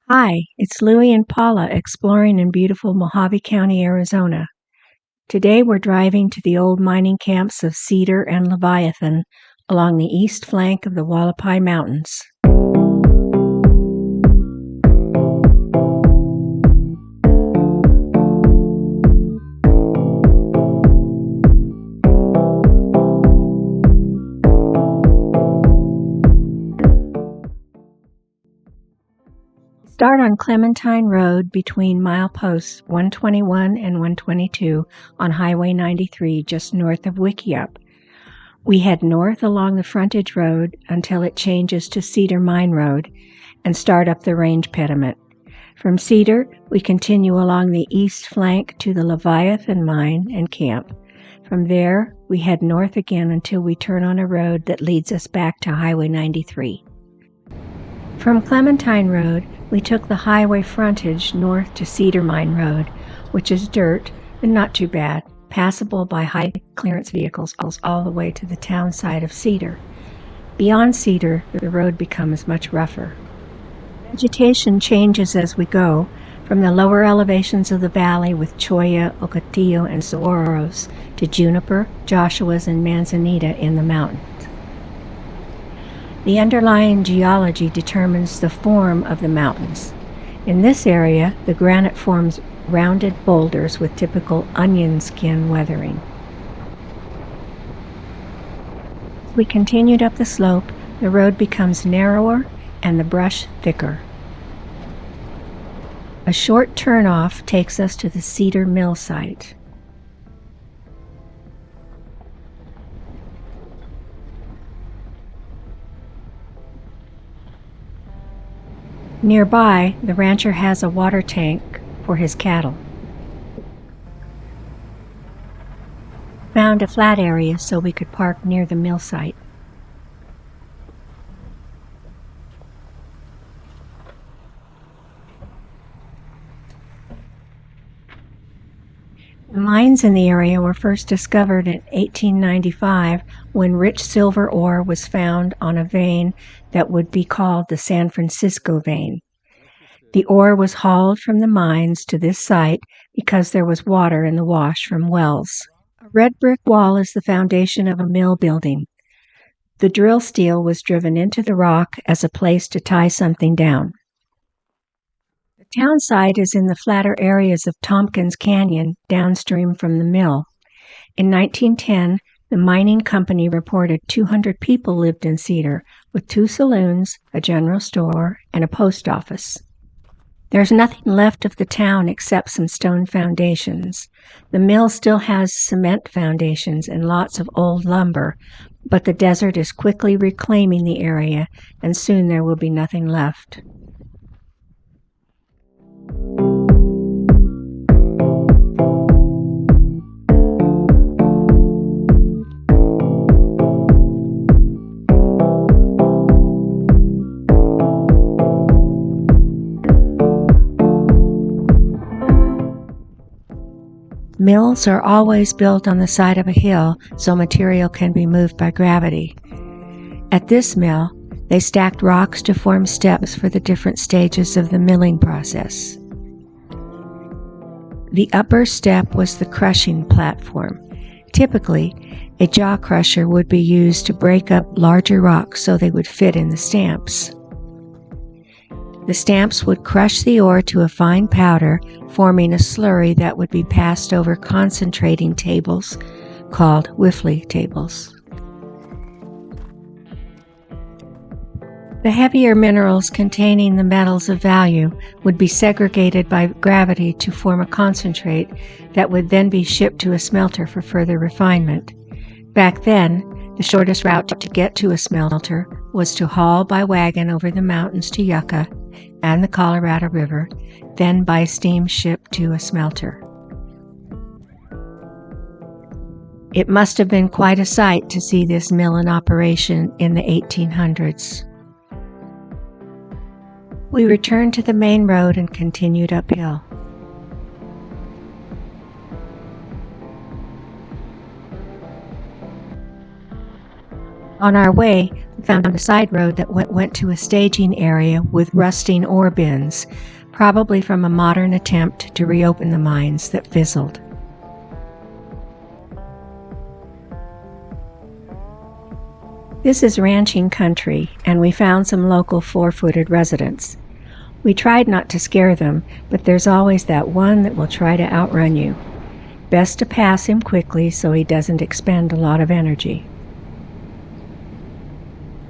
Hi, it's Louie and Paula exploring in beautiful Mojave County, Arizona. Today we're driving to the old mining camps of Cedar and Leviathan along the east flank of the Hualapai Mountains. Start on Clementine Road between mileposts 121 and 122 on Highway 93 just north of Wickiup. We head north along the frontage road until it changes to Cedar Mine Road and start up the range pediment. From Cedar, we continue along the east flank to the Leviathan Mine and camp. From there, we head north again until we turn on a road that leads us back to Highway 93. From Clementine Road, we took the highway frontage north to Cedar Mine Road, which is dirt and not too bad, passable by high-clearance vehicles all the way to the town side of Cedar. Beyond Cedar, the road becomes much rougher. Vegetation changes as we go, from the lower elevations of the valley with cholla, ocotillo, and saguaros to juniper, joshuas, and manzanita in the mountains. The underlying geology determines the form of the mountains. In this area, the granite forms rounded boulders with typical onion skin weathering. As we continued up the slope, the road becomes narrower and the brush thicker. A short turnoff takes us to the Cedar Mill site. Nearby, the rancher has a water tank for his cattle. Found a flat area so we could park near the mill site. The mines in the area were first discovered in 1895 when rich silver ore was found on a vein that would be called the San Francisco vein. The ore was hauled from the mines to this site because there was water in the wash from wells. A red brick wall is the foundation of a mill building. The drill steel was driven into the rock as a place to tie something down. The town site is in the flatter areas of Tompkins Canyon, downstream from the mill. In 1910, the mining company reported 200 people lived in Cedar, with 2 saloons, a general store, and a post office. There's nothing left of the town except some stone foundations. The mill still has cement foundations and lots of old lumber, but the desert is quickly reclaiming the area, and soon there will be nothing left. Mills are always built on the side of a hill so material can be moved by gravity. At this mill, they stacked rocks to form steps for the different stages of the milling process. The upper step was the crushing platform. Typically, a jaw crusher would be used to break up larger rocks so they would fit in the stamps. The stamps would crush the ore to a fine powder, forming a slurry that would be passed over concentrating tables called Whiffley tables. The heavier minerals containing the metals of value would be segregated by gravity to form a concentrate that would then be shipped to a smelter for further refinement. Back then, the shortest route to get to a smelter was to haul by wagon over the mountains to Yucca and the Colorado River, then by steamship to a smelter. It must have been quite a sight to see this mill in operation in the 1800s. We returned to the main road and continued uphill. On our way, found a side road that went to a staging area with rusting ore bins, probably from a modern attempt to reopen the mines that fizzled. This is ranching country, and we found some local four-footed residents. We tried not to scare them, but there's always that one that will try to outrun you. Best to pass him quickly so he doesn't expend a lot of energy.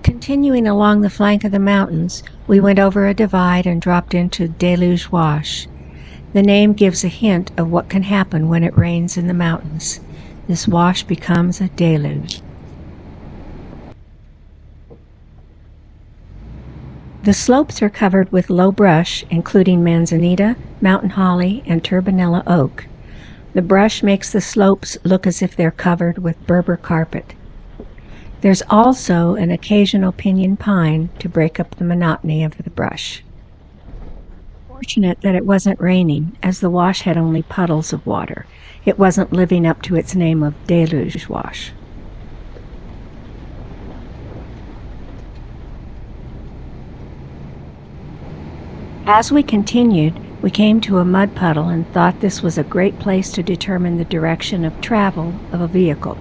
Continuing along the flank of the mountains, we went over a divide and dropped into Delu Wash. The name gives a hint of what can happen when it rains in the mountains. This wash becomes a deluge. The slopes are covered with low brush, including manzanita, mountain holly, and turbinella oak. The brush makes the slopes look as if they're covered with Berber carpet. There's also an occasional pinyon pine to break up the monotony of the brush. Fortunate that it wasn't raining, as the wash had only puddles of water. It wasn't living up to its name of Deluge Wash. As we continued, we came to a mud puddle and thought this was a great place to determine the direction of travel of a vehicle.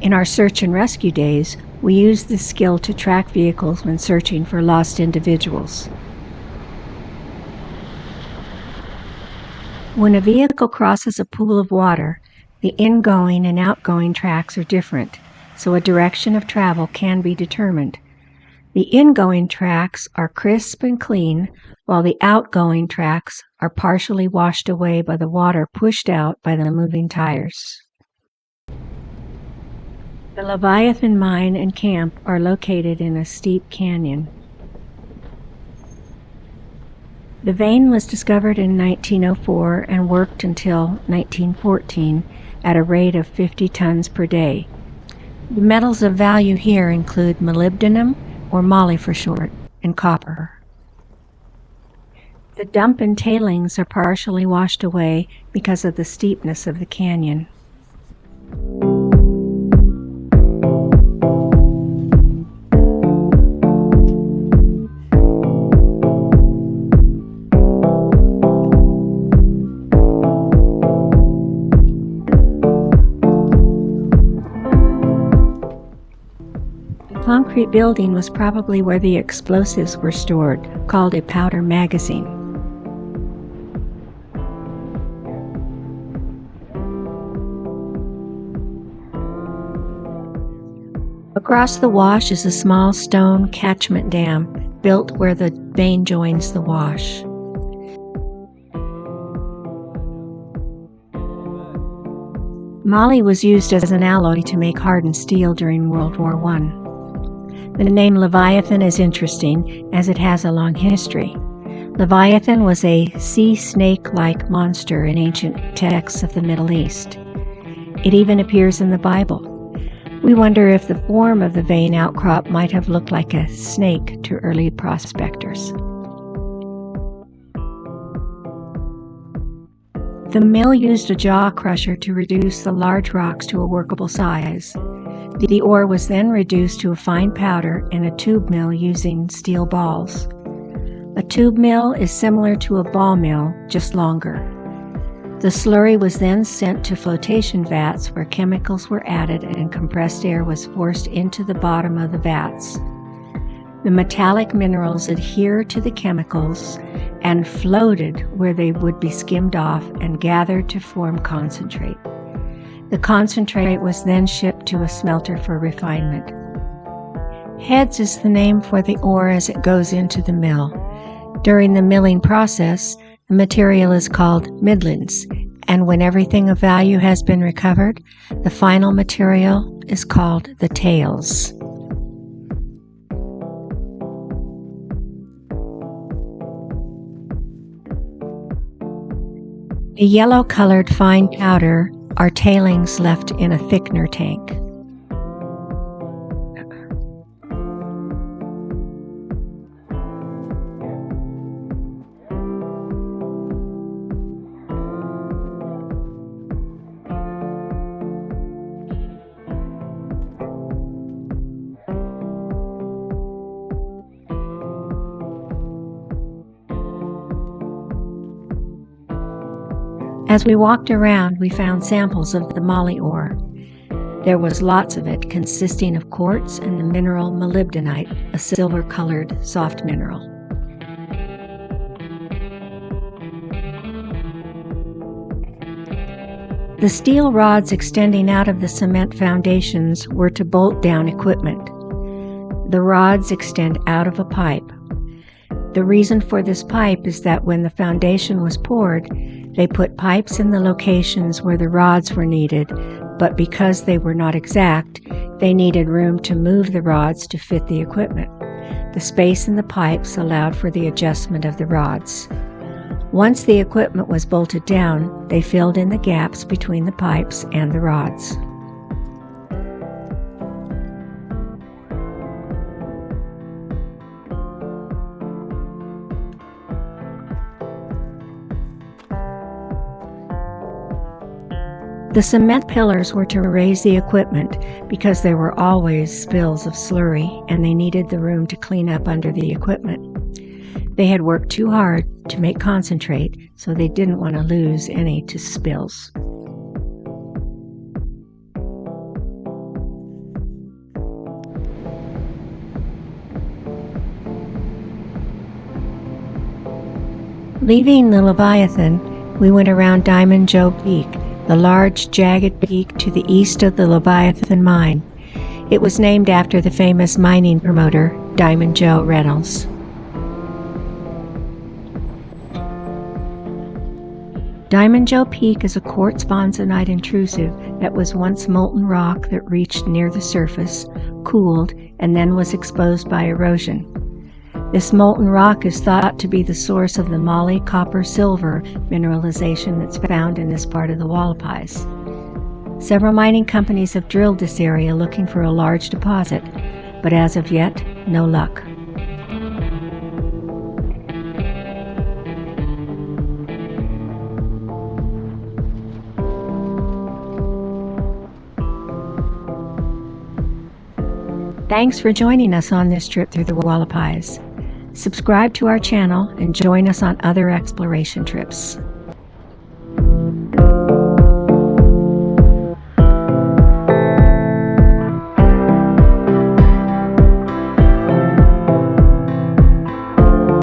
In our search and rescue days, we used this skill to track vehicles when searching for lost individuals. When a vehicle crosses a pool of water, the ingoing and outgoing tracks are different, so a direction of travel can be determined. The ingoing tracks are crisp and clean, while the outgoing tracks are partially washed away by the water pushed out by the moving tires. The Leviathan Mine and camp are located in a steep canyon. The vein was discovered in 1904 and worked until 1914 at a rate of 50 tons per day. The metals of value here include molybdenum, or moly for short, and copper. The dump and tailings are partially washed away because of the steepness of the canyon. The concrete building was probably where the explosives were stored, called a powder magazine. Across the wash is a small stone catchment dam built where the vein joins the wash. Moly was used as an alloy to make hardened steel during World War I. The name Leviathan is interesting as it has a long history. Leviathan was a sea snake-like monster in ancient texts of the Middle East. It even appears in the Bible. We wonder if the form of the vein outcrop might have looked like a snake to early prospectors. The mill used a jaw crusher to reduce the large rocks to a workable size. The ore was then reduced to a fine powder in a tube mill using steel balls. A tube mill is similar to a ball mill, just longer. The slurry was then sent to flotation vats where chemicals were added and compressed air was forced into the bottom of the vats. The metallic minerals adhere to the chemicals and floated where they would be skimmed off and gathered to form concentrate. The concentrate was then shipped to a smelter for refinement. Heads is the name for the ore as it goes into the mill. During the milling process, the material is called middlings, and when everything of value has been recovered, the final material is called the tails. The yellow-colored fine powder are tailings left in a thickener tank. As we walked around, we found samples of the moly ore. There was lots of it, consisting of quartz and the mineral molybdenite, a silver-colored soft mineral. The steel rods extending out of the cement foundations were to bolt down equipment. The rods extend out of a pipe. The reason for this pipe is that when the foundation was poured, they put pipes in the locations where the rods were needed, but because they were not exact, they needed room to move the rods to fit the equipment. The space in the pipes allowed for the adjustment of the rods. Once the equipment was bolted down, they filled in the gaps between the pipes and the rods. The cement pillars were to raise the equipment because there were always spills of slurry and they needed the room to clean up under the equipment. They had worked too hard to make concentrate, so they didn't want to lose any to spills. Leaving the Leviathan, we went around Diamond Joe Peak, the large, jagged peak to the east of the Leviathan Mine. It was named after the famous mining promoter, Diamond Joe Reynolds. Diamond Joe Peak is a quartz bonsonite intrusive that was once molten rock that reached near the surface, cooled, and then was exposed by erosion. This molten rock is thought to be the source of the moly, copper, silver mineralization that's found in this part of the Hualapais. Several mining companies have drilled this area looking for a large deposit, but as of yet, no luck. Thanks for joining us on this trip through the Hualapais. Subscribe to our channel and join us on other exploration trips.